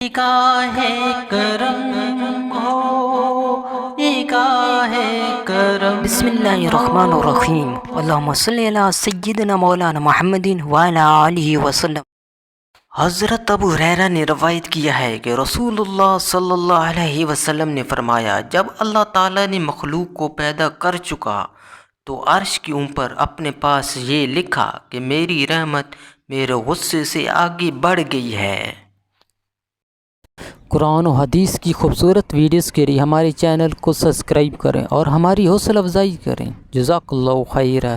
نگاہ کرم ہو، نگاہ کرم۔ بسم اللہ الرحمن الرحیم، اللہم صلی علی سیدنا مولانا محمد وعلی آلہ وسلم۔ حضرت ابو ہریرہ نے روایت کیا ہے کہ رسول اللہ صلی اللہ علیہ وسلم نے فرمایا، جب اللہ تعالیٰ نے مخلوق کو پیدا کر چکا تو عرش کے اوپر اپنے پاس یہ لکھا کہ میری رحمت میرے غصے سے آگے بڑھ گئی ہے۔ قرآن و حدیث کی خوبصورت ویڈیوز کے لیے ہمارے چینل کو سبسکرائب کریں اور ہماری حوصلہ افزائی کریں۔ جزاک اللہ خیرہ۔